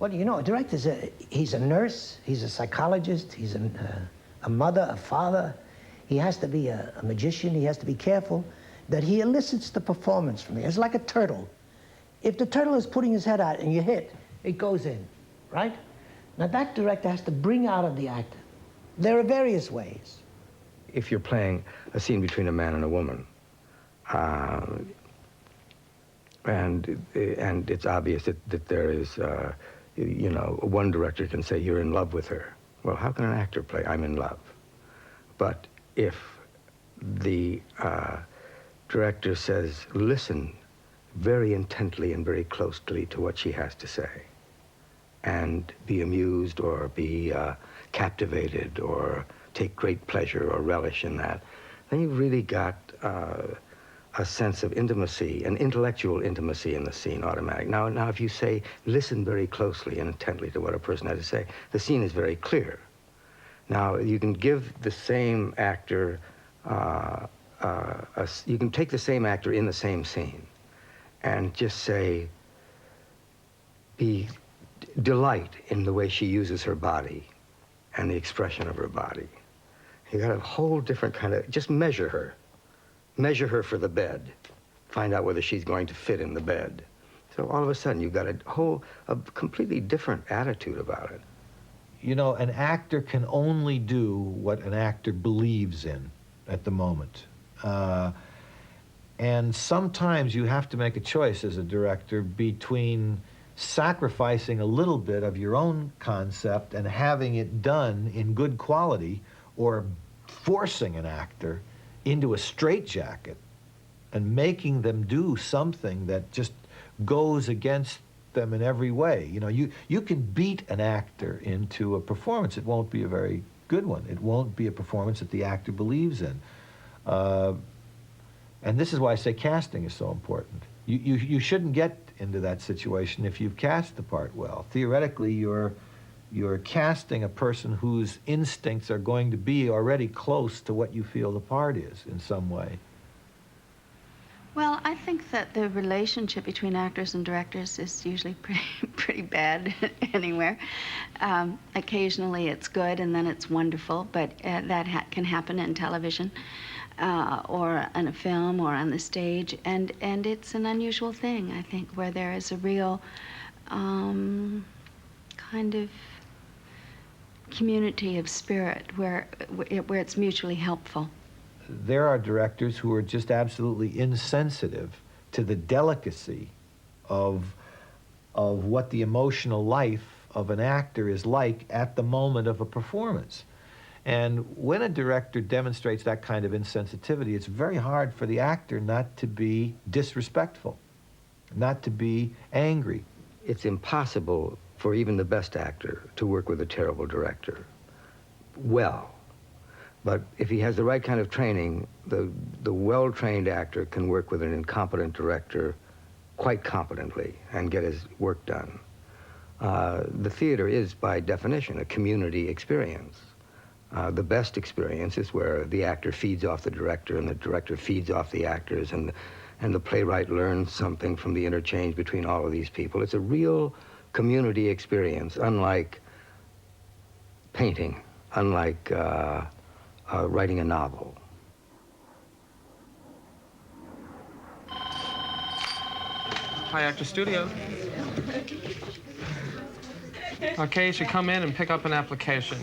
Well, you know, a director's he's a nurse, he's a psychologist, he's a mother, a father. He has to be a magician. He has to be careful that he elicits the performance from you. It's like a turtle. If the turtle is putting his head out and you hit, it goes in, right? Now that director has to bring out of the actor. There are various ways. If you're playing a scene between a man and a woman, and it's obvious that there is, you know, one director can say, you're in love with her. Well, how can an actor play, I'm in love? But if the director says, listen very intently and very closely to what she has to say, and be amused or be captivated or take great pleasure or relish in that, then you've really got a sense of intimacy, an intellectual intimacy in the scene automatic. Now, if you say, listen very closely and intently to what a person has to say, the scene is very clear. Now, you can give the same actor, you can take the same actor in the same scene and just say, delight in the way she uses her body and the expression of her body. You got a whole different kind of, just measure her. Measure her for the bed. Find out whether she's going to fit in the bed. So all of a sudden, you've got a completely different attitude about it. You know, an actor can only do what an actor believes in at the moment. And sometimes you have to make a choice as a director between sacrificing a little bit of your own concept and having it done in good quality, or forcing an actor into a straitjacket and making them do something that just goes against them in every way. You know, you can beat an actor into a performance. It won't be a very good one. It won't be a performance that the actor believes in. And this is why I say casting is so important. You shouldn't get into that situation if you've cast the part well. Theoretically, you're casting a person whose instincts are going to be already close to what you feel the part is in some way. Well, I think that the relationship between actors and directors is usually pretty bad anywhere. Occasionally it's good and then it's wonderful, but that can happen in television or in a film or on the stage, and it's an unusual thing, I think, where there is a real kind of community of spirit where it's mutually helpful. There are directors who are just absolutely insensitive to the delicacy of what the emotional life of an actor is like at the moment of a performance. And when a director demonstrates that kind of insensitivity, it's very hard for the actor not to be disrespectful, not to be angry. It's impossible for even the best actor to work with a terrible director. Well, but if he has the right kind of training, the well-trained actor can work with an incompetent director quite competently and get his work done. The theater is, by definition, a community experience. The best experience is where the actor feeds off the director and the director feeds off the actors, and the playwright learns something from the interchange between all of these people. It's a real community experience, unlike painting, unlike writing a novel. Hi, Actor Studio. Okay, you should come in and pick up an application.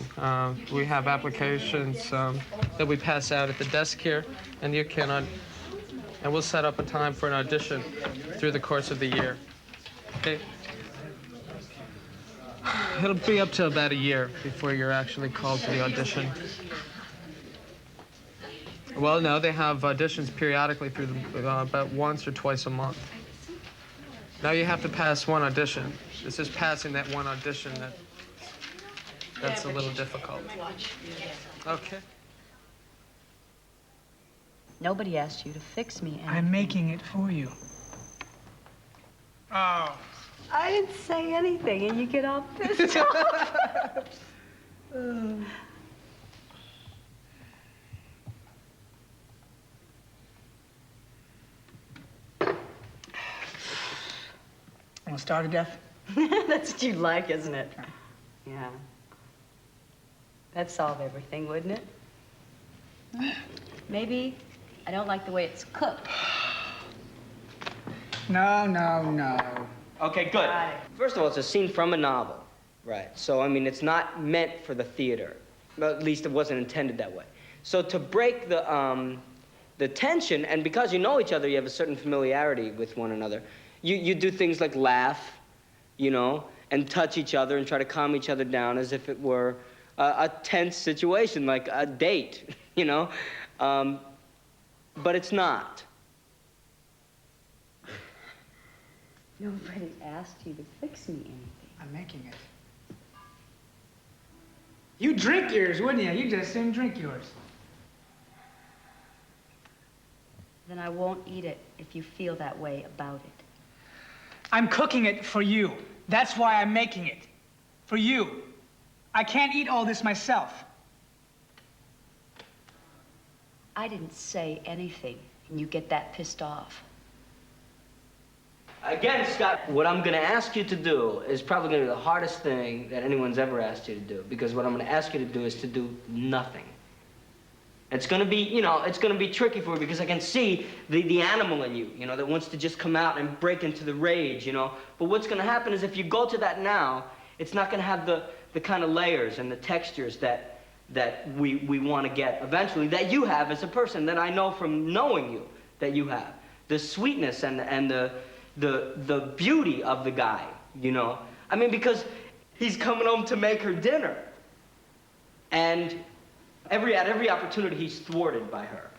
We have applications that we pass out at the desk here, and you can, and we'll set up a time for an audition through the course of the year. Okay? It'll be up to about a year before you're actually called to the audition. Well, no, they have auditions periodically through about once or twice a month. Now you have to pass one audition. It's just passing that one audition that's a little difficult. Okay. Nobody asked you to fix me anything. I'm making it for you. Oh. I didn't say anything, and you get all pissed off. Want to starve to death? That's what you like, isn't it? Yeah. That'd solve everything, wouldn't it? Maybe I don't like the way it's cooked. No. Okay, good. Got it. First of all, it's a scene from a novel, right? So, I mean, it's not meant for the theater. Well, at least it wasn't intended that way. So to break the tension, and because you know each other, you have a certain familiarity with one another, you do things like laugh, you know, and touch each other and try to calm each other down as if it were a tense situation, like a date, you know? But it's not. Nobody asked you to fix me anything. I'm making it. You'd drink yours, wouldn't you? You just didn't drink yours. Then I won't eat it if you feel that way about it. I'm cooking it for you. That's why I'm making it. For you. I can't eat all this myself. I didn't say anything, and you get that pissed off. Again, Scott, what I'm going to ask you to do is probably going to be the hardest thing that anyone's ever asked you to do, because what I'm going to ask you to do is to do nothing. It's going to be, you know, it's going to be tricky for you because I can see the animal in you, you know, that wants to just come out and break into the rage, you know. But what's going to happen is if you go to that now, it's not going to have the kind of layers and the textures that we want to get eventually, that you have as a person, that I know from knowing you that you have. The sweetness and the beauty of the guy, you know. I mean, because he's coming home to make her dinner. And at every opportunity, he's thwarted by her,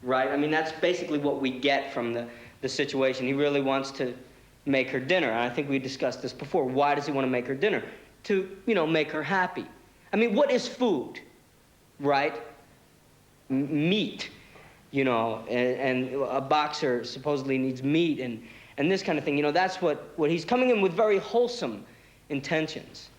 right? I mean, that's basically what we get from the situation. He really wants to make her dinner. And I think we discussed this before. Why does he want to make her dinner? To, you know, make her happy. I mean, what is food, right? Meat, you know, and a boxer supposedly needs meat and this kind of thing. You know, that's what he's coming in with very wholesome intentions.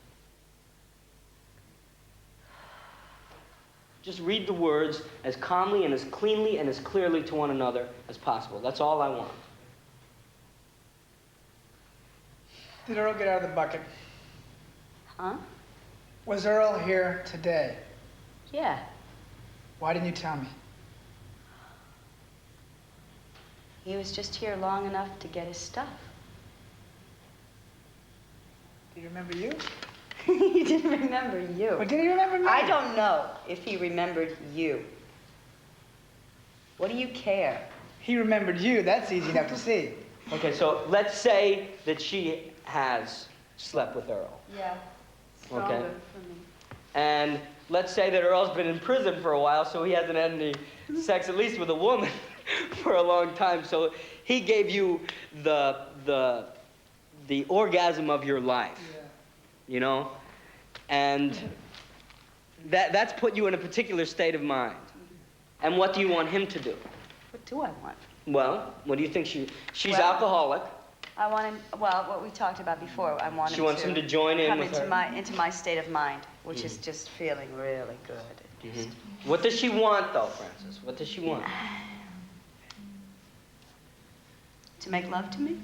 Just read the words as calmly and as cleanly and as clearly to one another as possible. That's all I want. Did Earl get out of the bucket? Huh? Was Earl here today? Yeah. Why didn't you tell me? He was just here long enough to get his stuff. Do you remember you? He didn't remember you. But did he remember me? I don't know if he remembered you. What do you care? He remembered you. That's easy enough to see. Okay, so let's say that she has slept with Earl. Yeah. Okay. For me. And let's say that Earl's been in prison for a while, so he hasn't had any sex, at least with a woman, for a long time. So he gave you the orgasm of your life, you know? And that's put you in a particular state of mind. And what do you want him to do? What do I want? Well, what do you think she's Well, alcoholic. I want him, well, what we talked about before, I want She wants him to join in come with into her. into my state of mind, which is just feeling really good. What does she want, though, Francis? What does she want? To make love to me?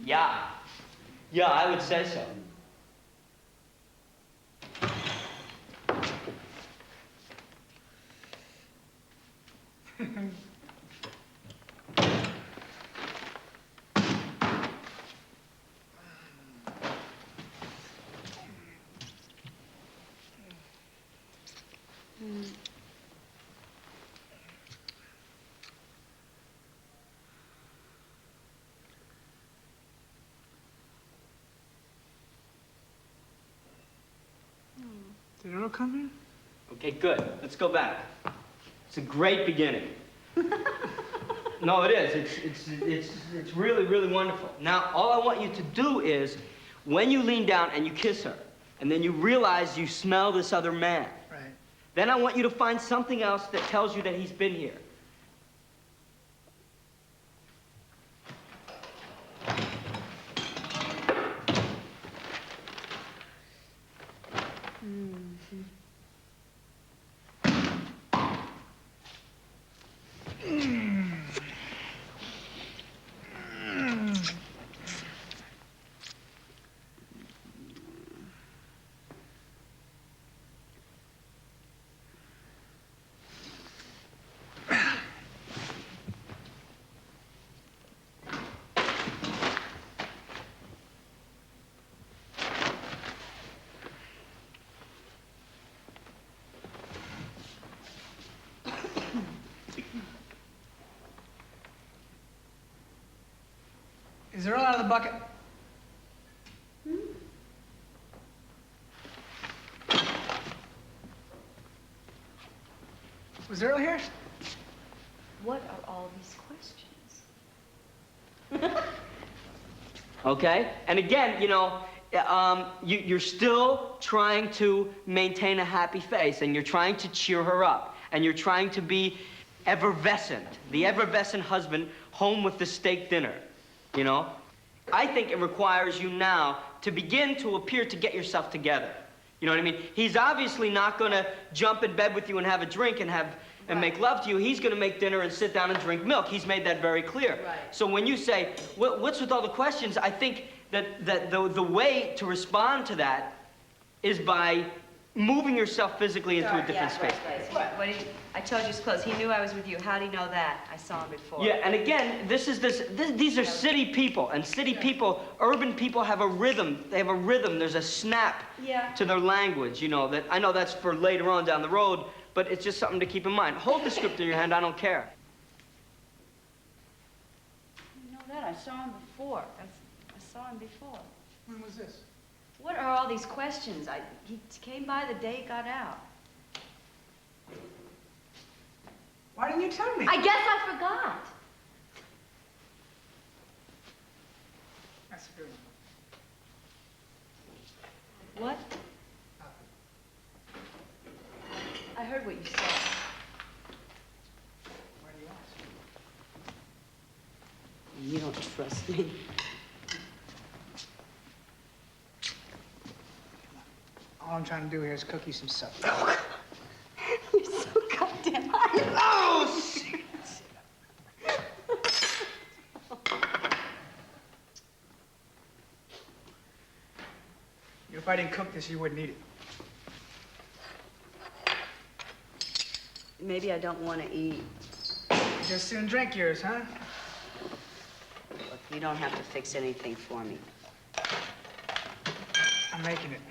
Yeah. Yeah, I would say so. Did Earl come here? Okay, good. Let's go back. It's a great beginning. No, it is. It's really, really wonderful. Now, all I want you to do is, when you lean down and you kiss her, and then you realize you smell this other man, Right. then I want you to find something else that tells you that he's been here. bucket. Was Earl here? What are all these questions? Okay? And again, you know, you're still trying to maintain a happy face, and you're trying to cheer her up, and you're trying to be effervescent, the effervescent husband home with the steak dinner, you know? I think it requires you now to begin to appear to get yourself together. You know what I mean? He's obviously not going to jump in bed with you and have a drink and make love to you. He's going to make dinner and sit down and drink milk. He's made that very clear. Right. So when you say, what's with all the questions, I think that the way to respond to that is by moving yourself physically into a different space. Right. I told you it's close. He knew I was with you. How do you know that? I saw him before. Yeah, and again, these are city people, and city people, urban people have a rhythm. They have a rhythm. There's a snap to their language, you know, that I know that's for later on down the road, but it's just something to keep in mind. Hold the script in your hand. I don't care. You know that? I saw him before. I saw him before. When was this? What are all these questions? He came by the day he got out. Why didn't you tell me? I guess I forgot. That's a good one. What? I heard what you said. Why do you ask? You don't trust me. All I'm trying to do here is cook you some supper. You're so goddamn hot. Oh, shit! If I didn't cook this, you wouldn't eat it. Maybe I don't want to eat. Just sit and drink yours, huh? Look, you don't have to fix anything for me. I'm making it.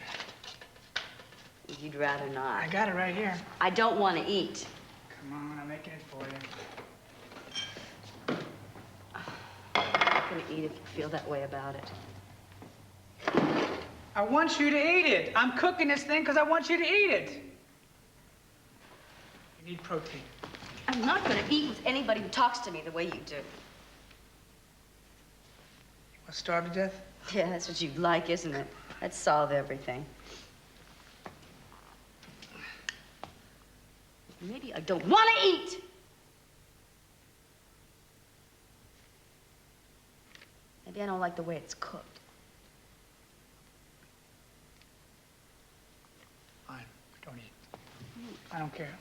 You'd rather not. I got it right here. I don't want to eat. Come on, I'm making it for you. I'm not going to eat if you feel that way about it. I want you to eat it. I'm cooking this thing because I want you to eat it. You need protein. I'm not going to eat with anybody who talks to me the way you do. You want to starve to death? Yeah, that's what you'd like, isn't it? That'd solve everything. Maybe I don't want to eat. Maybe I don't like the way it's cooked. Fine, don't eat. I don't care.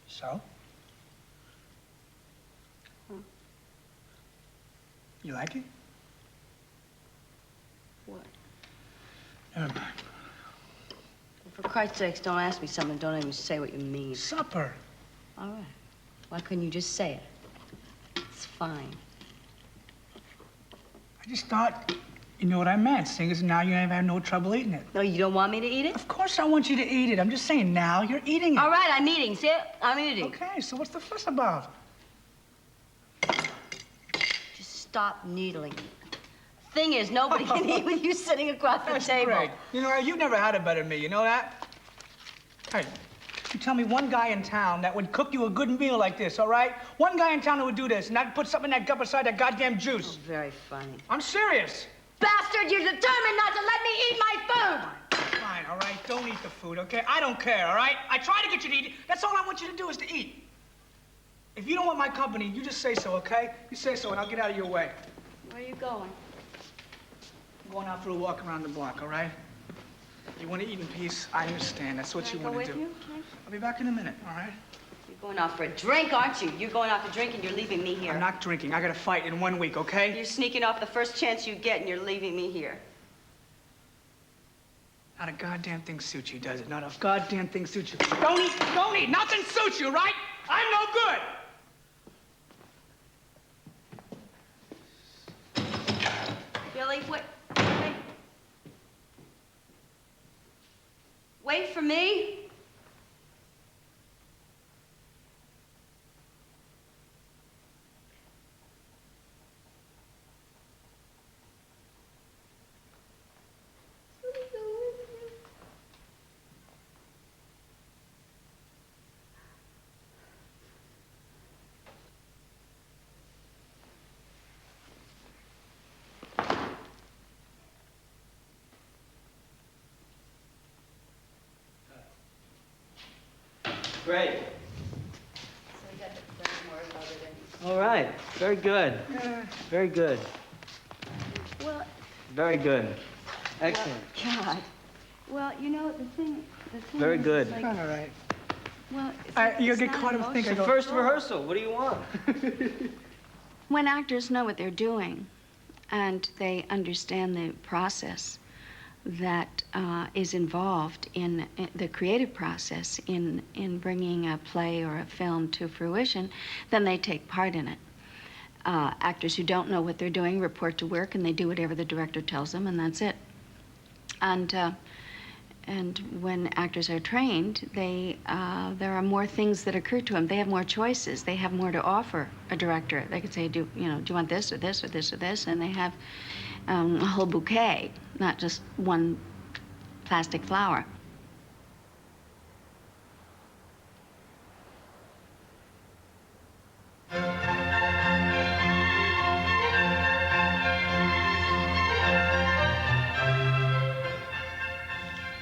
So? You like it? What? Never mind. For Christ's sakes, don't ask me something. Don't even say what you mean. Supper. All right. Why couldn't you just say it? It's fine. I just thought you knew what I meant, seeing as now you have no trouble eating it. No, you don't want me to eat it? Of course I want you to eat it. I'm just saying now you're eating it. All right, I'm eating. See it? I'm eating. Okay, so what's the fuss about? Just stop needling me. Thing is, nobody can eat with you sitting across the That's table. great. You know, you've never had it better than me, you know that? Hey, you tell me one guy in town that would cook you a good meal like this, all right? One guy in town that would do this and not put something in that cup beside that goddamn juice. Oh, very funny. I'm serious. Bastard, you're determined not to let me eat my food! Fine, all right? Don't eat the food, okay? I don't care, all right? I try to get you to eat it. That's all I want you to do is to eat. If you don't want my company, you just say so, okay? You say so and I'll get out of your way. Where are you going? I'm going out for a walk around the block, all right? You want to eat in peace? I understand. That's what you want to do. Can I go with you? I'll be back in a minute, all right? You're going out for a drink, aren't you? You're going out to drink and you're leaving me here. I'm not drinking. I got to fight in 1 week, okay? You're sneaking off the first chance you get and you're leaving me here. Not a goddamn thing suits you, does it? Not a goddamn thing suits you. Don't eat, don't eat. Nothing suits you, right? I'm no good. Billy, wait. Wait for me. Great. So we got to learn more about it. All right. Very good. Very good. Well, Very good. Excellent. God. Well, you know, the thing Very is, good. Like, All right. well, You'll it's get not caught up emotional. thinking. It's the first rehearsal. What do you want? When actors know what they're doing and they understand the process that is involved in the creative process in bringing a play or a film to fruition, then they take part in it. Actors who don't know what they're doing report to work and they do whatever the director tells them, and that's it. And when actors are trained, there are more things that occur to them. They have more choices. They have more to offer a director. They could say, do you want this or this or this or this? And they have a whole bouquet, not just one plastic flower.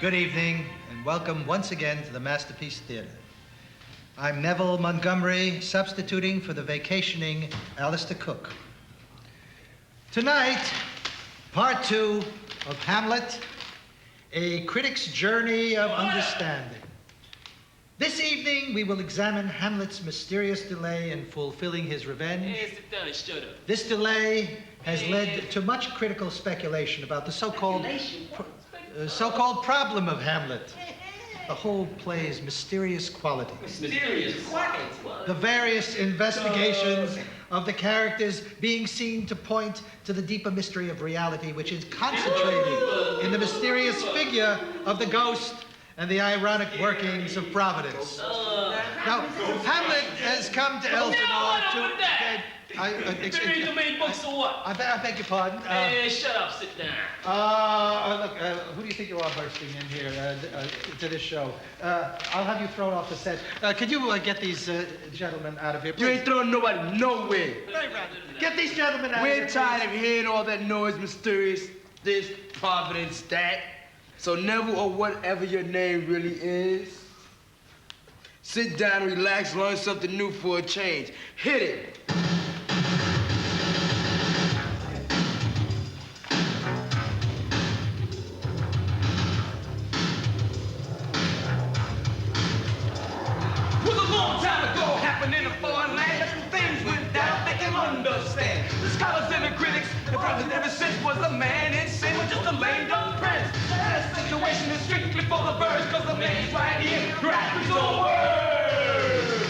Good evening, and welcome once again to the Masterpiece Theater. I'm Neville Montgomery, substituting for the vacationing Alistair Cook. Tonight, part 2 of Hamlet, A Critic's Journey of Understanding. This evening, we will examine Hamlet's mysterious delay in fulfilling his revenge. Hey, sit down and shut up. This delay has led to much critical speculation about the so-called problem of Hamlet. The whole play's mysterious quality. Mysterious. The various investigations of the characters being seen to point to the deeper mystery of reality, which is concentrated in the mysterious figure of the ghost and the ironic workings of Providence. Now, Hamlet has come to Elsinore to... Read the main books or what? I beg your pardon. Hey, shut up, sit down. Look, who do you think you are bursting in here to this show? I'll have you thrown off the set. Could you get these gentlemen out of here, please? You ain't throwing nobody nowhere. Get these gentlemen out of here, We're tired of hearing all that noise, mysterious, this, Providence, that. So Neville, or whatever your name really is, sit down, relax, learn something new for a change. Hit it. In a foreign land, some things went down, they can understand. The scholars and the critics, the brothers ever since was a man in sin, was just a lame dumb prince. That situation is strictly for the birds, cause the man's right here, right his own words.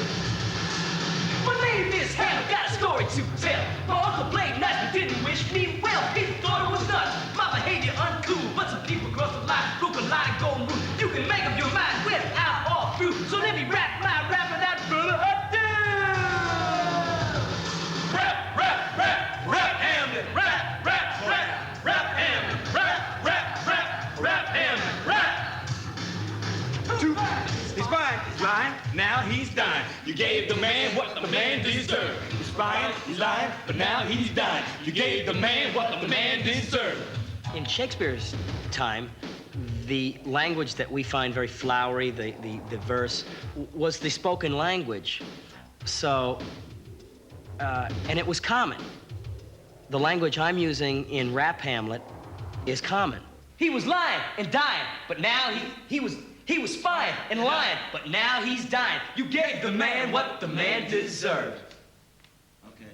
My name is Hamlet, got a story to tell. My uncle played nice but didn't wish me well. People thought it was nuts, my behavior uncool. But some people cross the line, broke a line of golden rule. You can make up your mind without or through. So let me rap my rap and that brother up. Rap Hamlet, rap Hamlet, rap Hamlet, rap. He's fine, he's lying, now he's dying. You gave the man what the man deserved. He's fine, he's lying, but now he's dying. You gave the man what the man deserved. In Shakespeare's time, the language that we find very flowery, the verse, was the spoken language. So, and it was common. The language I'm using in Rap Hamlet is common. He was lying and dying, but now he was spying and lying, but now he's dying. You gave the man what the man deserved. Okay.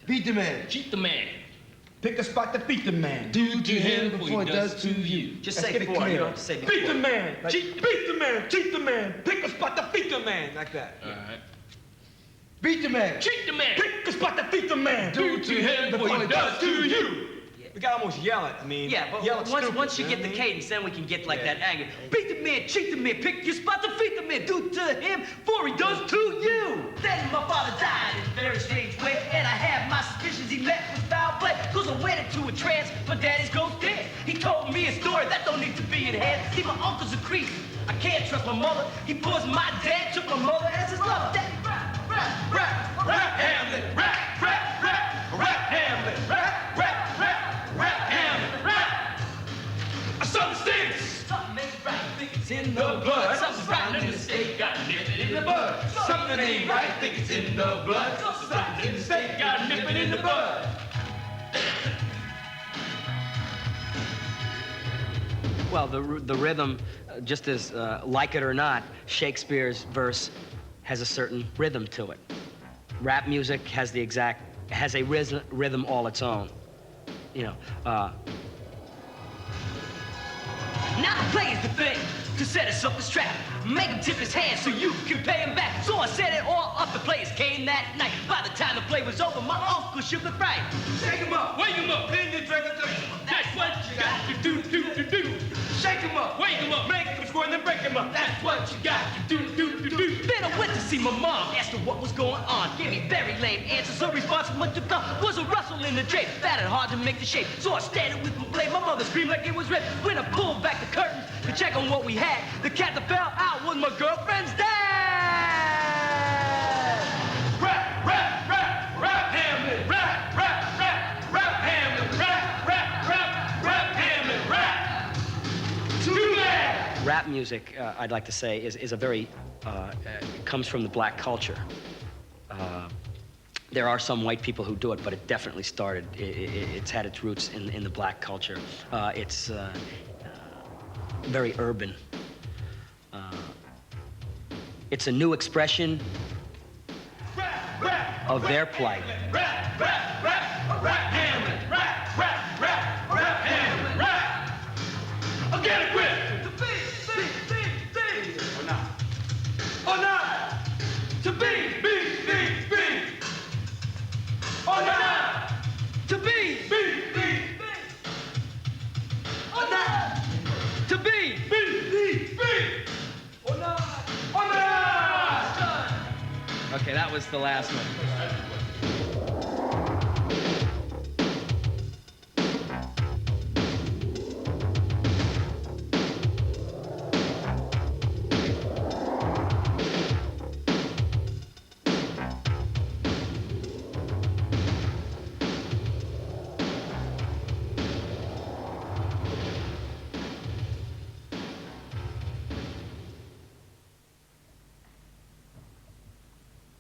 Beat the man. Cheat the man. Pick a spot to beat the man. Do to him before he does to you. Just Let's say get it before. clear. You don't have to say before. Beat the man. Beat the man. Cheat the man. Pick a spot to beat the man. Like that. All right. Beat the man. Cheat the man. Pick a spot to beat the man. Do to him before he does to you. The guy almost yell it. I mean, Yeah, but yell it once you stupid, get know the what I mean? cadence, then we can get like that anger. Beat the man, cheat the man, pick your spot, defeat the man, do to him before he does to you. Then my father died in a very strange way, and I have my suspicions he left with foul play. Cause I went into a trance, my daddy's ghost dead. He told me a story that don't need to be in hand. See, my uncle's a creep. I can't trust my mother. He poisoned my dad, took my mother as his lover. Daddy, rap, Hamlet, rap, Hamlet, rap, Hamlet, rap. Something stinks. Something ain't right, think it's in the blood. Something's rotten in the state, got nipped in the bud. Something ain't right, think it's in the blood. Something in the state, got nip it in the bud. Well, the rhythm, just as like it or not, Shakespeare's verse has a certain rhythm to it. Rap music has a rhythm all its own. You know, now the play is the thing to set us up this trap. Make him tip his hand so you can pay him back. So I set it all up. The players came that night. By the time the play was over, my uncle shook the fright. Shake him up, wake him up, then you drink a drink. That's what you got to do. Shake him up, wake him up, make him squirm, then break him up. That's what you got to do. Then I went to see my mom, asked her what was going on. Gave me very lame answers. Her response from what to come was a rustle in the drape. Found it hard to make the shape, so I started with my blade. My mother screamed like it was ripped. When I pulled back the curtains to check on what we had, the cat that fell out was my girlfriend's dad. Rap, Hamlet, rap, Hamlet, rap, Hamlet, rap. Too bad. Rap music, I'd like to say, is a very, comes from the black culture. There are some white people who do it, but it definitely started, it's had its roots in the black culture. It's very urban. It's a new expression of their plight. Rap, Hamlet, rap, Hamlet, rap. I'll get a grip. Or not. To be. Or not. To be. Or not. To be. Or not. Okay, that was the last one.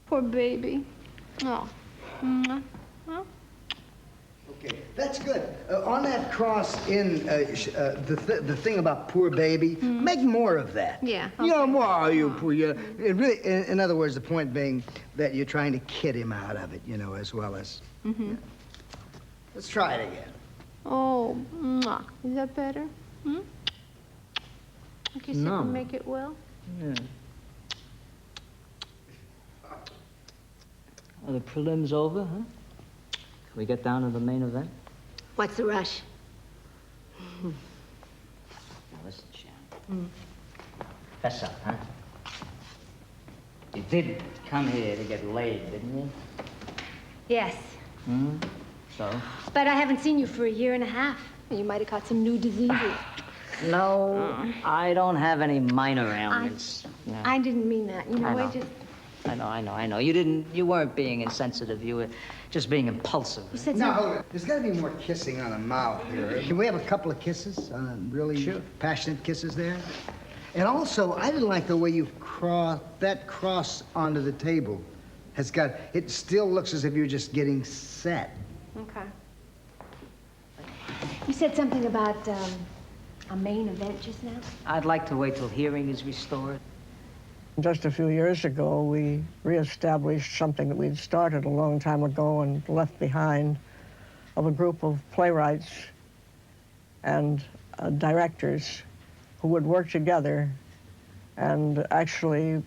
Poor baby. Oh. Mwah. Oh. Okay, that's good. On that cross in the thing about poor baby, make more of that. Yeah, You know, more you poor. It really, in other words, the point being that you're trying to kid him out of it, you know, as well as. Mm-hmm. Yeah. Let's try it again. Oh, mwah. Is that better? Hmm? Okay, so you No. can make it well? Yeah. Are the prelims over, huh? Can we get down to the main event? What's the rush? Now listen, Sharon. Fess up, huh? You did come here to get laid, didn't you? Yes, Hmm? So? but I haven't seen you for a year and a half. You might have caught some new diseases. No, I don't have any minor ailments. No. I didn't mean that. You know, I know. I just... I know. You weren't being insensitive. You were just being impulsive. You said Now, something. hold it. There's got to be more kissing on the mouth here. Can we have a couple of kisses? Really passionate kisses there? And also, I didn't like the way you cross onto the table. It still looks as if you're just getting set. Okay. You said something about a main event just now? I'd like to wait till hearing is restored. Just a few years ago, we reestablished something that we'd started a long time ago and left behind, of a group of playwrights and directors who would work together and actually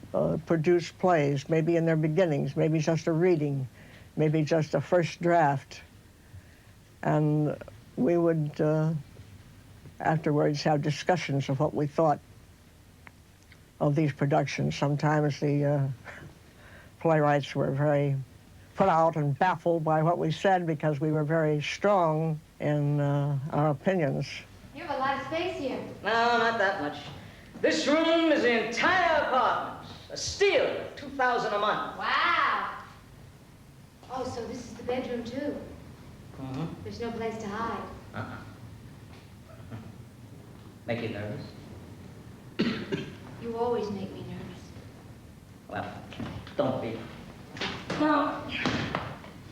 produce plays, maybe in their beginnings, maybe just a reading, maybe just a first draft. And we would afterwards have discussions of what we thought of these productions. Sometimes the playwrights were very put out and baffled by what we said because we were very strong in our opinions. You have a lot of space here. No, not that much. This room is the entire apartment. A steal, $2,000 a month. Wow. Oh, so this is the bedroom, too. Mm-hmm. There's no place to hide. Make you nervous? You always make me nervous. Well, don't be. No.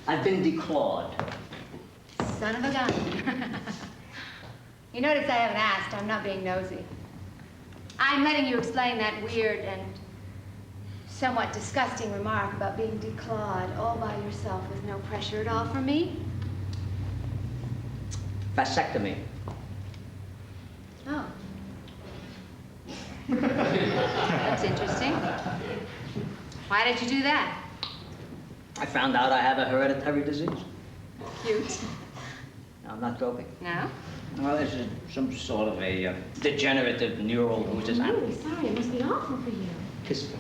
I've been declawed. Son of a gun. You notice I haven't asked. I'm not being nosy. I'm letting you explain that weird and somewhat disgusting remark about being declawed all by yourself with no pressure at all from me. Vasectomy. Oh. That's interesting. Why did you do that? I found out I have a hereditary disease. Cute. No, I'm not joking. No? Well, this is some sort of a degenerative neural I'm losing. really sorry. It must be awful for you. Kiss me.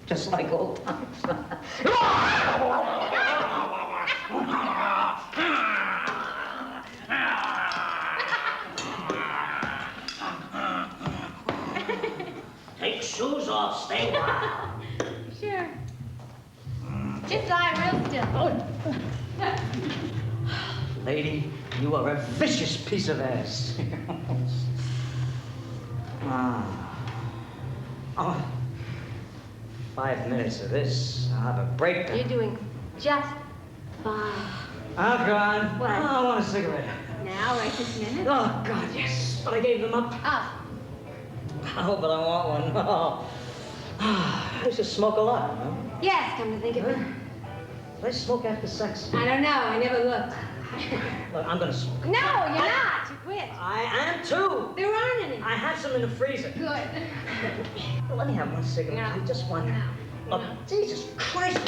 Just like old times. Take shoes off, stay wild. Sure. Just lie real still. Lady, you are a vicious piece of ass. Oh, 5 minutes of this, I'll have a breakdown. You're doing just fine. Oh, God. What? Oh, I want a cigarette. Now, right this minute? Oh, God, yes. But I gave them up. Oh. Oh, but I want one. Oh. I used to smoke a lot, huh? Yes, come to think of it. Did I smoke after sex? I don't know. I never looked. Look, I'm gonna smoke. No, you're not. You quit. I am too. There aren't any. I have some in the freezer. Good. Well, let me have one cigarette. No. Just one. No. Look, Jesus Christ.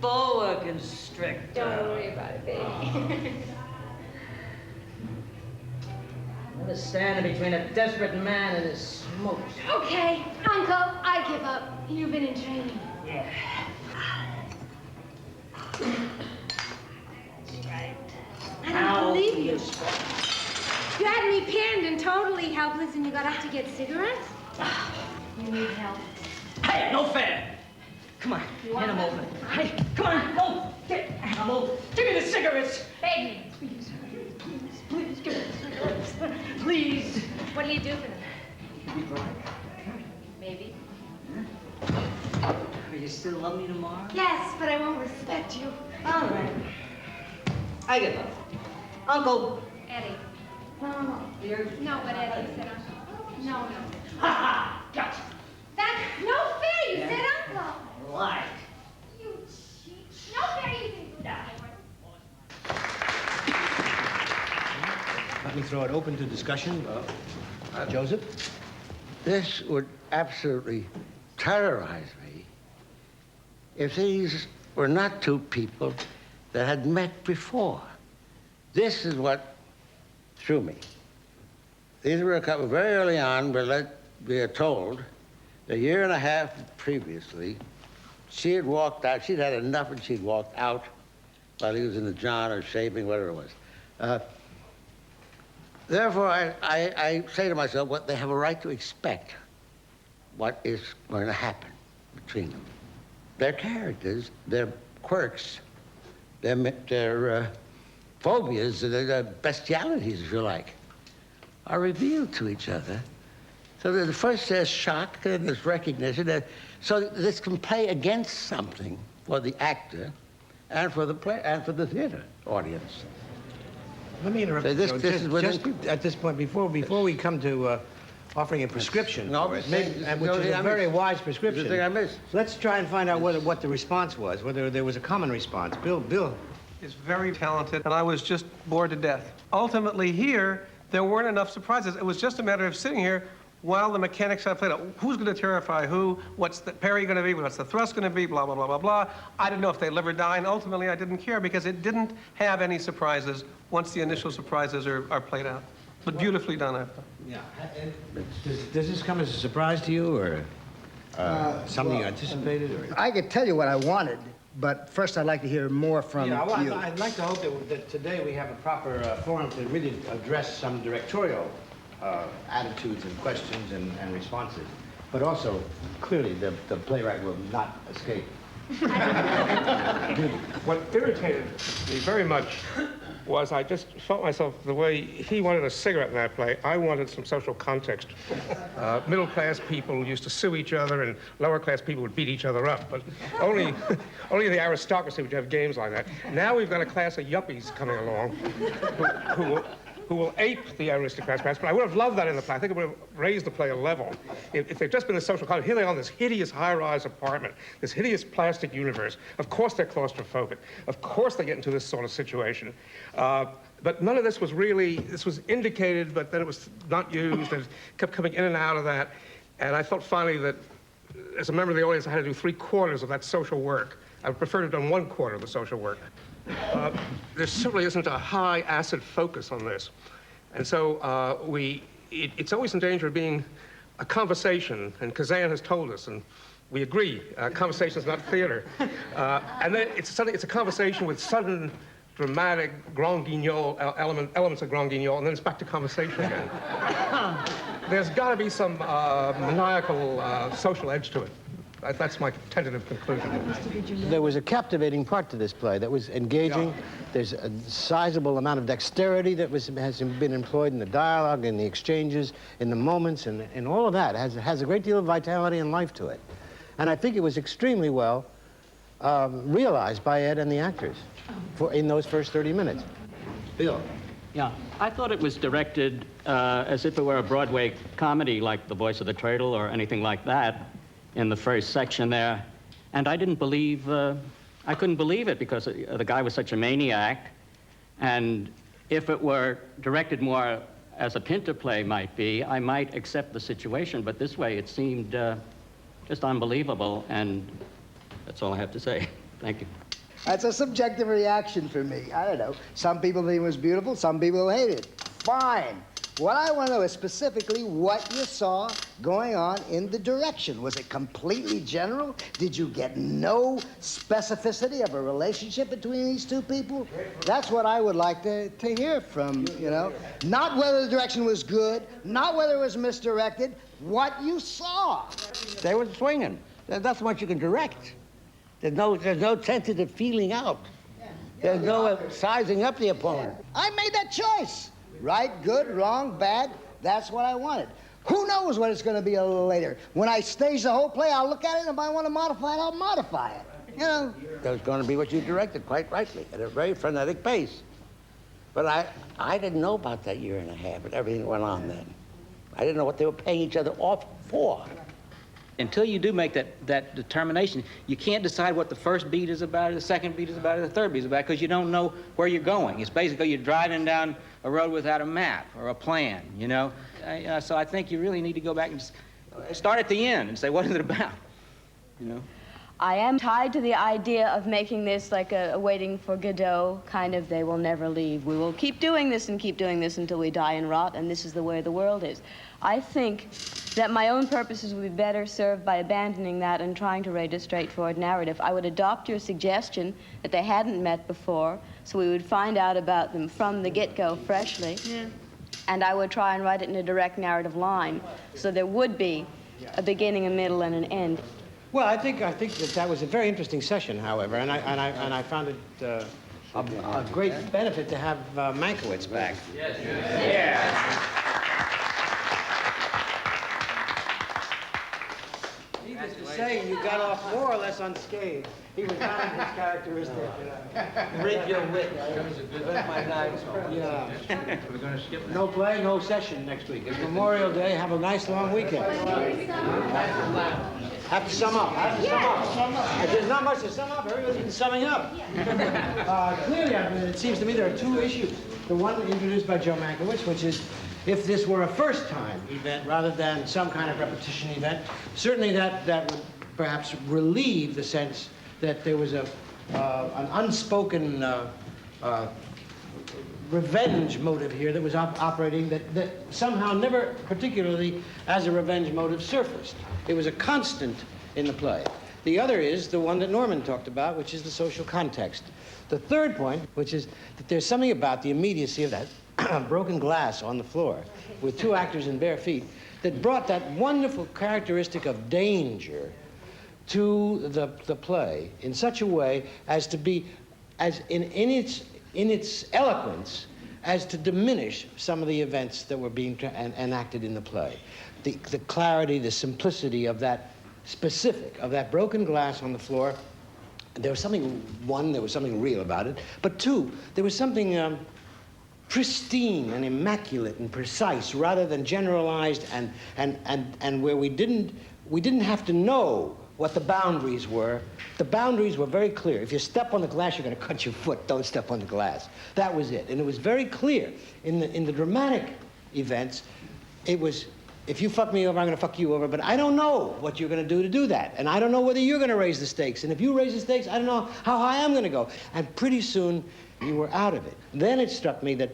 Boa constrictor. Don't worry about it, baby. Never standing between a desperate man and his smokes. Okay, Uncle, I give up. You've been in training. Yeah. I don't believe you. You had me pinned and totally helpless, and you got up to get cigarettes? You need help. Hey, no fair. Come on, hand them over. Hey, come on, go. Hand them over. Give me the cigarettes. Beg me. Please, give me the cigarettes. Please. What do you do for them? Maybe. Will you still love me tomorrow? Yes, but I won't respect you. All right. I give up. Uncle. Eddie. No. Dear. No, but Eddie said Uncle. No. Ha ha! Gotcha. That's no fair. You said Uncle. Right. You cheat. No fair. You think that. Let me throw it open to discussion. Joseph? This would absolutely terrorize me if these were not two people that had met before. This is what threw me. These were a couple very early on, we are told, a year and a half previously, she had walked out, she'd had enough and she'd walked out while he was in the John or shaving, whatever it was. Therefore, I say to myself, what they have a right to expect what is going to happen between them. Their characters, their quirks, their phobias, their bestialities, if you like, are revealed to each other. So that first there's shock, then there's recognition. So this can play against something for the actor, and for the play and for the theater audience. Let me interrupt So you, this Joe. is within Just at this point, before we come to offering a prescription for it, which is a very wise prescription, The thing I missed. let's try and find out what the response was, whether there was a common response. Bill. Is very talented, and I was just bored to death. Ultimately here, there weren't enough surprises. It was just a matter of sitting here while the mechanics had played out. Who's going to terrify who? What's the parry going to be? What's the thrust going to be? Blah, blah, blah, blah, blah. I didn't know if they'd live or die, and ultimately I didn't care because it didn't have any surprises once the initial surprises are played out. But beautifully done, I thought. Yeah. Does this come as a surprise to you, or something you anticipated? Or? I could tell you what I wanted, but first I'd like to hear more from you. I'd like to hope that today we have a proper forum to really address some directorial attitudes and questions and responses. But also, clearly, the playwright will not escape. What irritated me very much was I just felt myself the way he wanted a cigarette in that play, I wanted some social context. Middle-class people used to sue each other, and lower-class people would beat each other up. But only the aristocracy would have games like that. Now we've got a class of yuppies coming along who will ape the aristocrats, perhaps, but I would have loved that in the play. I think it would have raised the play a level. If they'd just been a social context, here they are in this hideous high-rise apartment, this hideous plastic universe. Of course they're claustrophobic. Of course they get into this sort of situation. But none of this was really, this was indicated, but then it was not used, and it kept coming in and out of that. And I felt finally that, as a member of the audience, I had to do 3/4 of that social work. I would prefer to have done 1/4 of the social work. There simply isn't a high acid focus on this. And so it's always in danger of being a conversation, and Kazan has told us, and we agree, conversation is not theater. And then it's a conversation with sudden dramatic grand guignol elements of grand guignol, and then it's back to conversation again. There's got to be some maniacal social edge to it. That's my tentative conclusion. There was a captivating part to this play that was engaging. Yeah. There's a sizable amount of dexterity that has been employed in the dialogue, in the exchanges, in the moments, and all of that has a great deal of vitality and life to it. And I think it was extremely well realized by Ed and the actors in those first 30 minutes. Bill. Yeah, I thought it was directed as if it were a Broadway comedy like The Voice of the Turtle or anything like that in the first section there. And I didn't believe, I couldn't believe it because the guy was such a maniac. And if it were directed more as a Pinter play might be, I might accept the situation. But this way it seemed just unbelievable. And that's all I have to say. Thank you. That's a subjective reaction for me. I don't know. Some people think it was beautiful, some people hate it. Fine. What I want to know is specifically what you saw going on in the direction. Was it completely general? Did you get no specificity of a relationship between these two people? That's what I would like to hear from, you know. Not whether the direction was good, not whether it was misdirected, what you saw. They were swinging. That's what you can direct. There's no tentative feeling out. There's no sizing up the opponent. I made that choice. Right, good, wrong, bad, that's what I wanted. Who knows what it's going to be a little later? When I stage the whole play, I'll look at it, and if I want to modify it, I'll modify it. You know? That was going to be what you directed, quite rightly, at a very frenetic pace. But I didn't know about that year and a half and everything that went on then. I didn't know what they were paying each other off for. Until you do make that determination, you can't decide what the first beat is about, or the second beat is about, or the third beat is about, because you don't know where you're going. It's basically you're driving down a road without a map or a plan, you know? So I think you really need to go back and just start at the end and say, what is it about, you know? I am tied to the idea of making this like a Waiting for Godot kind of they will never leave. We will keep doing this and keep doing this until we die and rot, and this is the way the world is. I think that my own purposes would be better served by abandoning that and trying to write a straightforward narrative. I would adopt your suggestion that they hadn't met before, so we would find out about them from the get-go freshly. Yeah. And I would try and write it in a direct narrative line, so there would be a beginning, a middle, and an end. Well, I think that was a very interesting session, however, and I found it a great benefit to have Mankiewicz back. Yes. Yeah. Needless to say, you got all off more or less unscathed. He was not his characteristic. Rid your wit. Yeah. No play, no session next week. It's Memorial Day. Have a nice long weekend. Have to sum up. If there's not much to sum up, everybody's been summing up. Clearly, it seems to me there are two issues. The one introduced by Joe Mankiewicz, which is if this were a first-time event rather than some kind of repetition event, certainly that would perhaps relieve the sense that there was an unspoken revenge motive here that was operating that somehow never particularly as a revenge motive surfaced. It was a constant in the play. The other is the one that Norman talked about, which is the social context. The third point, which is that there's something about the immediacy of that broken glass on the floor with two actors in bare feet that brought that wonderful characteristic of danger to the play in such a way as to be, as in its eloquence, as to diminish some of the events that were being enacted in the play. The clarity, the simplicity of that broken glass on the floor. There was something, one, there was something real about it, but two, there was something pristine and immaculate and precise rather than generalized and where we didn't have to know what the boundaries were. The boundaries were very clear. If you step on the glass, you're going to cut your foot. Don't step on the glass. That was it. And it was very clear. In the dramatic events, it was, if you fuck me over, I'm going to fuck you over, but I don't know what you're going to do that. And I don't know whether you're going to raise the stakes. And if you raise the stakes, I don't know how high I'm going to go. And pretty soon, you were out of it. Then it struck me that,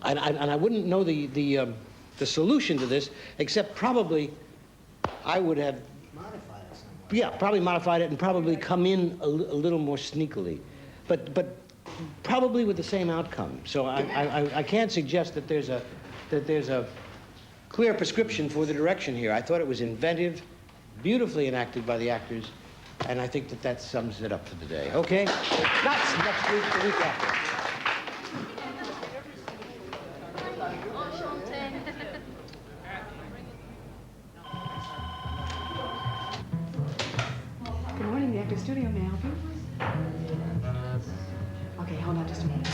and I wouldn't know the solution to this, except probably I would have probably modified it and probably come in a little more sneakily, but probably with the same outcome. So I can't suggest that there's a clear prescription for the direction here. I thought it was inventive, beautifully enacted by the actors, and I think that sums it up for the day. Okay? Not next week, the week after. Good morning, the Actors Studio. May I help you? Okay, hold on just a minute.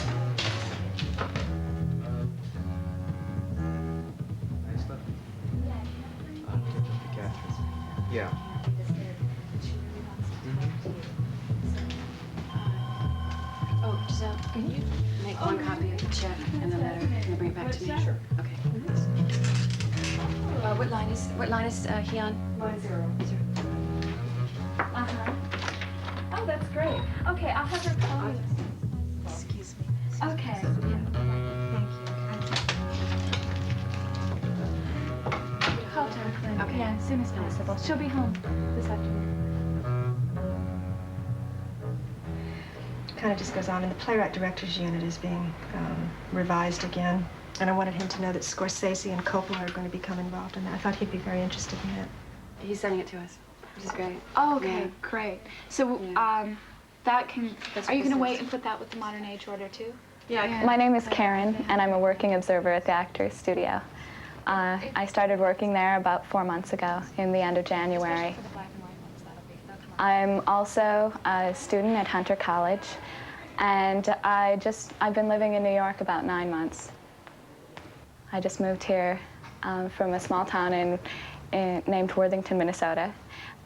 Yeah. Oh, Giselle, can you make one copy of the check and the letter and bring it back to me? Sure. Okay. What line is he on? Line 0. Oh, that's great. Okay, I'll have her call you. Excuse me. Okay. Thank you. Call Jacqueline. Okay. Yeah, as soon as possible. She'll be home this afternoon. Kind of just goes on, and the playwright director's unit is being revised again. And I wanted him to know that Scorsese and Coppola are going to become involved in that. I thought he'd be very interested in that. He's sending it to us, which is great. Oh, okay, Yeah. great. So, that can, are you going to wait and put that with the Modern Age order, too? Yeah. My name is Karen, and I'm a working observer at the Actors Studio. I started working there about 4 months ago, in the end of January. I'm also a student at Hunter College, and I've been living in New York about 9 months. I just moved here from a small town named Worthington, Minnesota,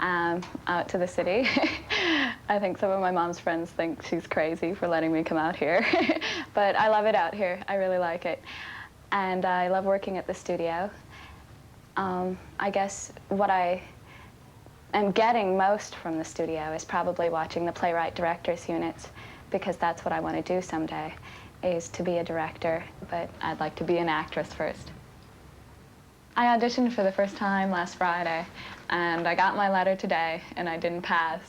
out to the city. I think some of my mom's friends think she's crazy for letting me come out here, but I love it out here. I really like it. And I love working at the studio. I guess what I am getting most from the studio is probably watching the playwright directors units, because that's what I want to do someday, is to be a director, but I'd like to be an actress first. I auditioned for the first time last Friday, and I got my letter today, and I didn't pass.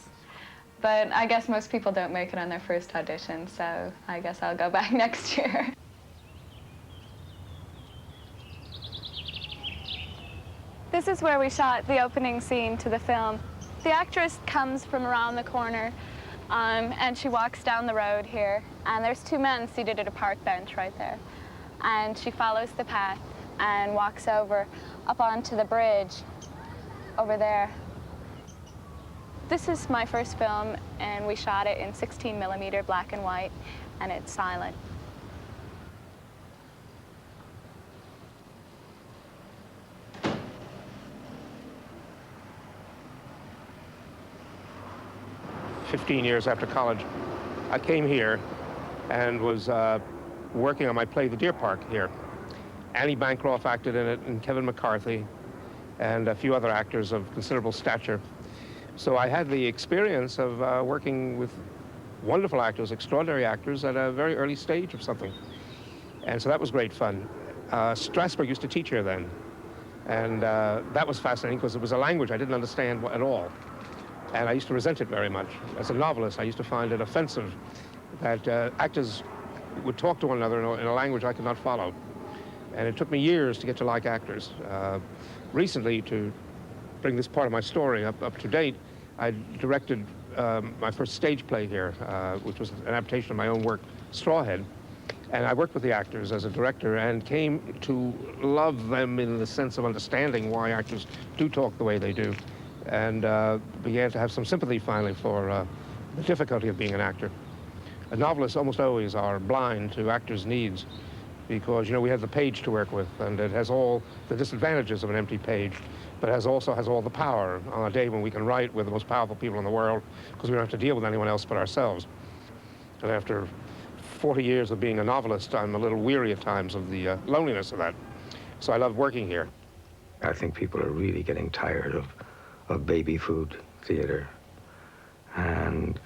But I guess most people don't make it on their first audition, so I guess I'll go back next year. This is where we shot the opening scene to the film. The actress comes from around the corner, and she walks down the road here, and there's 2 men seated at a park bench right there. And she follows the path and walks over up onto the bridge over there. This is my first film, and we shot it in 16mm black and white, and it's silent. "15 years after college, I came here and was working on my play, The Deer Park, here. Annie Bancroft acted in it, and Kevin McCarthy, and a few other actors of considerable stature. So I had the experience of working with wonderful actors, extraordinary actors, at a very early stage of something. And so that was great fun. Strasberg used to teach here then. And that was fascinating because it was a language I didn't understand at all. And I used to resent it very much. As a novelist, I used to find it offensive that actors would talk to one another in a language I could not follow. And it took me years to get to like actors. Recently, to bring this part of my story up to date, I directed my first stage play here, which was an adaptation of my own work, Strawhead. And I worked with the actors as a director and came to love them in the sense of understanding why actors do talk the way they do, and began to have some sympathy finally for the difficulty of being an actor. Novelists almost always are blind to actors' needs because, you know, we have the page to work with, and it has all the disadvantages of an empty page, but also has all the power on a day when we can write with the most powerful people in the world because we don't have to deal with anyone else but ourselves. And after 40 years of being a novelist, I'm a little weary at times of the loneliness of that. So I love working here. I think people are really getting tired of baby food theater. And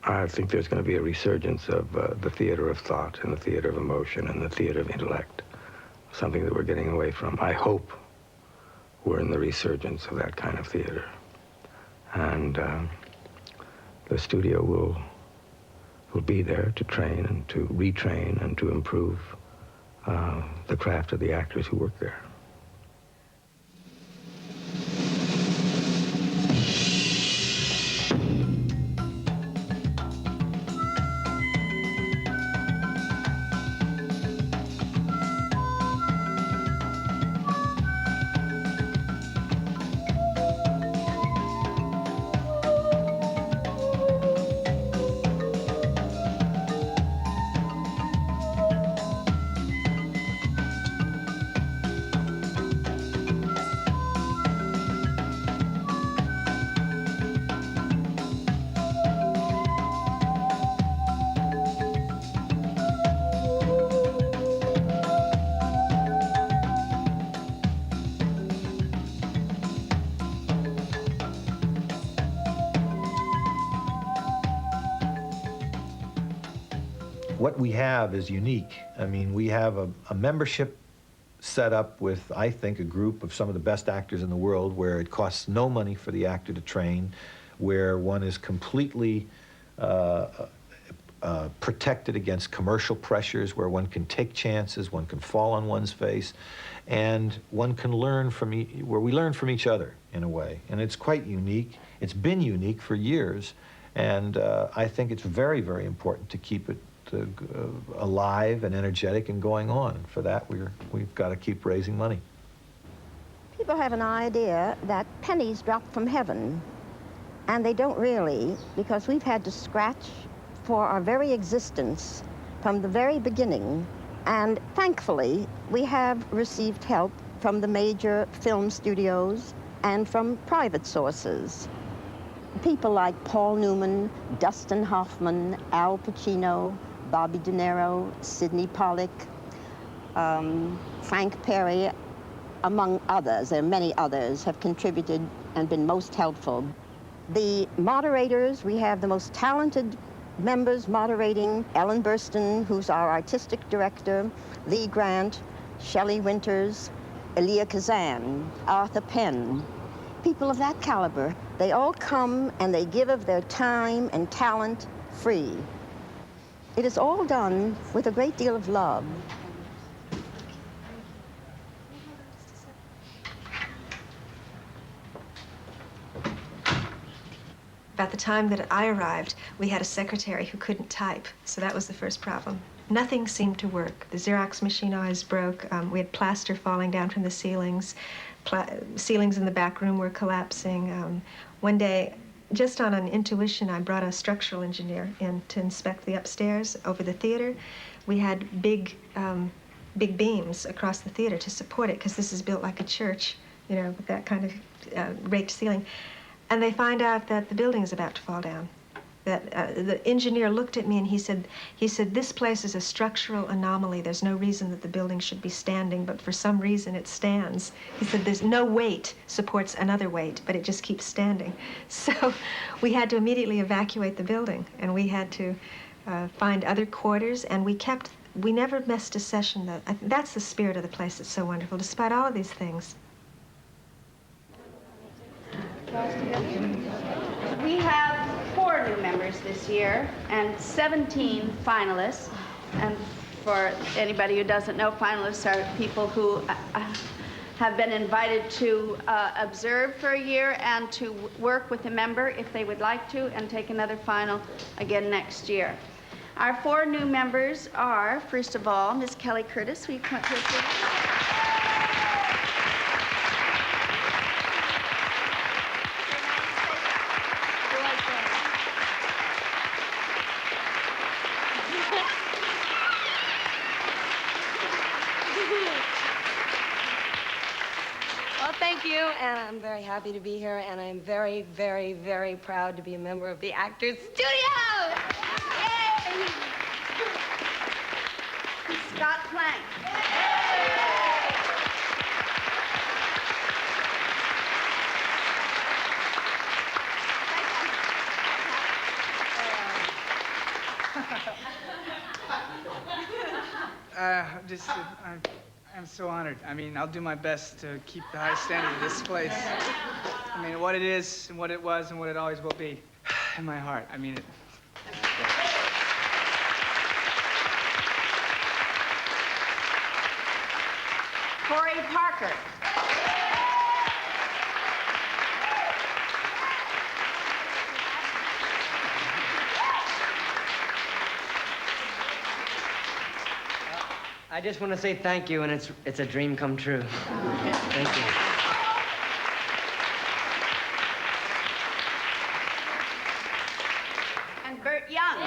I think there's going to be a resurgence of the theater of thought and the theater of emotion and the theater of intellect, something that we're getting away from. I hope we're in the resurgence of that kind of theater. And the studio will be there to train and to retrain and to improve the craft of the actors who work there. What we have is unique. I mean, we have a membership set up with, I think, a group of some of the best actors in the world where it costs no money for the actor to train, where one is completely protected against commercial pressures, where one can take chances, one can fall on one's face, and one can learn from, where we learn from each other in a way. And it's quite unique. It's been unique for years, and I think it's very, very important to keep it alive and energetic and going on. For that, we've got to keep raising money. People have an idea that pennies drop from heaven, and they don't really, because we've had to scratch for our very existence from the very beginning, and thankfully we have received help from the major film studios and from private sources. People like Paul Newman, Dustin Hoffman, Al Pacino, Bobby De Niro, Sidney Pollack, Frank Perry, among others, there are many others, have contributed and been most helpful. The moderators, we have the most talented members moderating: Ellen Burstyn, who's our artistic director, Lee Grant, Shelley Winters, Elia Kazan, Arthur Penn. People of that caliber, they all come and they give of their time and talent free. It is all done with a great deal of love. About the time that I arrived, we had a secretary who couldn't type, so that was the first problem. Nothing seemed to work. The Xerox machine always broke. We had plaster falling down from the ceilings. Ceilings in the back room were collapsing. One day, just on an intuition, I brought a structural engineer in to inspect the upstairs over the theater. We had big beams across the theater to support it, because this is built like a church, you know, with that kind of raked ceiling. And they find out that the building is about to fall down. That the engineer looked at me and he said, this place is a structural anomaly. There's no reason that the building should be standing, but for some reason it stands. He said there's no weight supports another weight, but it just keeps standing. So we had to immediately evacuate the building, and we had to find other quarters, and we never missed a session. That's the spirit of the place that's so wonderful, despite all of these things. We have 4 new members this year and 17 finalists. And for anybody who doesn't know, finalists are people who have been invited to observe for a year and to work with a member if they would like to, and take another final again next year. Our 4 new members are, first of all, Ms. Kelly Curtis. Will you come up here, please? Well, thank you, and I'm very happy to be here, and I'm very, very, very proud to be a member of the Actors Studio! Yay! Scott Plank. I'm so honored. I mean, I'll do my best to keep the high standard of this place. I mean, what it is and what it was and what it always will be in my heart. I mean it. Corey Parker. I just want to say thank you, and it's a dream come true. Thank you. And Bert Young.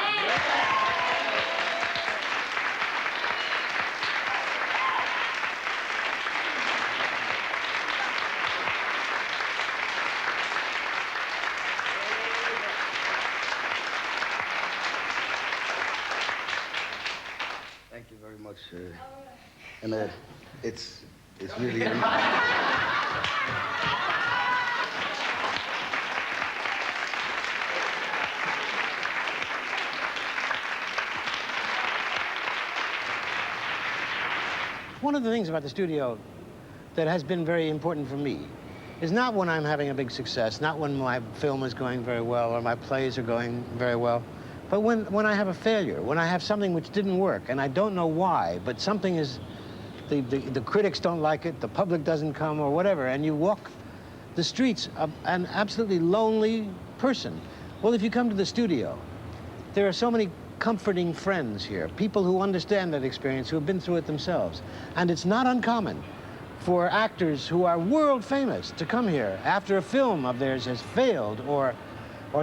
Thank you very much, and it's really. One of the things about the studio that has been very important for me is not when I'm having a big success, not when my film is going very well or my plays are going very well, but when I have a failure, when I have something which didn't work, and I don't know why, but something is, the critics don't like it, the public doesn't come, or whatever, and you walk the streets of an absolutely lonely person. Well, if you come to the studio, there are so many comforting friends here, people who understand that experience, who have been through it themselves. And it's not uncommon for actors who are world famous to come here after a film of theirs has failed or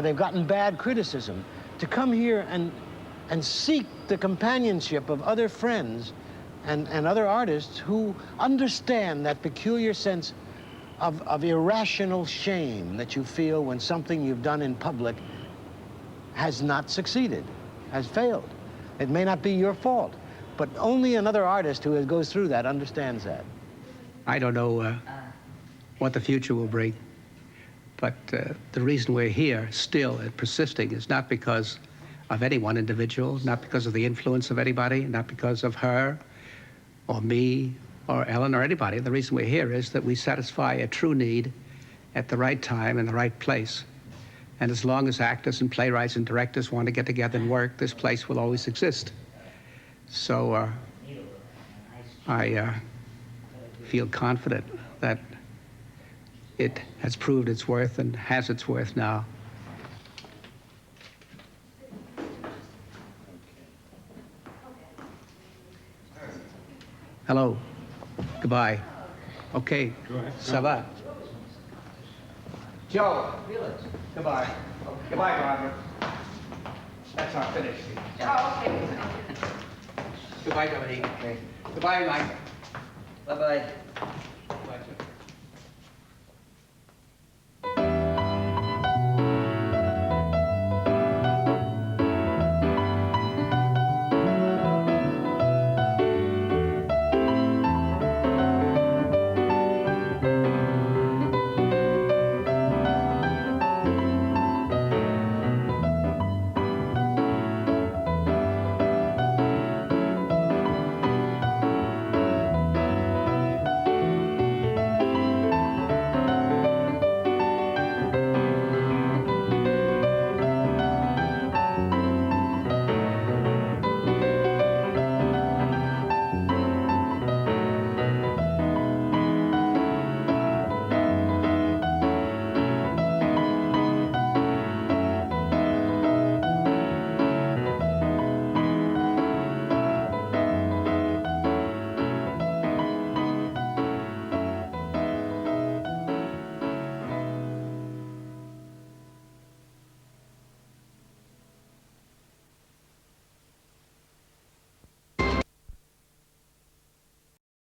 they've gotten bad criticism, to come here and seek the companionship of other friends and other artists who understand that peculiar sense of irrational shame that you feel when something you've done in public has not succeeded, has failed. It may not be your fault, but only another artist who goes through that understands that. I don't know what the future will bring, but the reason we're here still and persisting is not because of any one individual, not because of the influence of anybody, not because of her or me or Ellen or anybody. The reason we're here is that we satisfy a true need at the right time in the right place. And as long as actors and playwrights and directors want to get together and work, this place will always exist. So I feel confident that it has proved its worth and has its worth now. Hello. Goodbye. Okay. Ça va? Joe. Goodbye. Goodbye, Barbara. That's not finished. Oh, okay. Goodbye, Dominique. Okay. Goodbye, Mike. Bye-bye.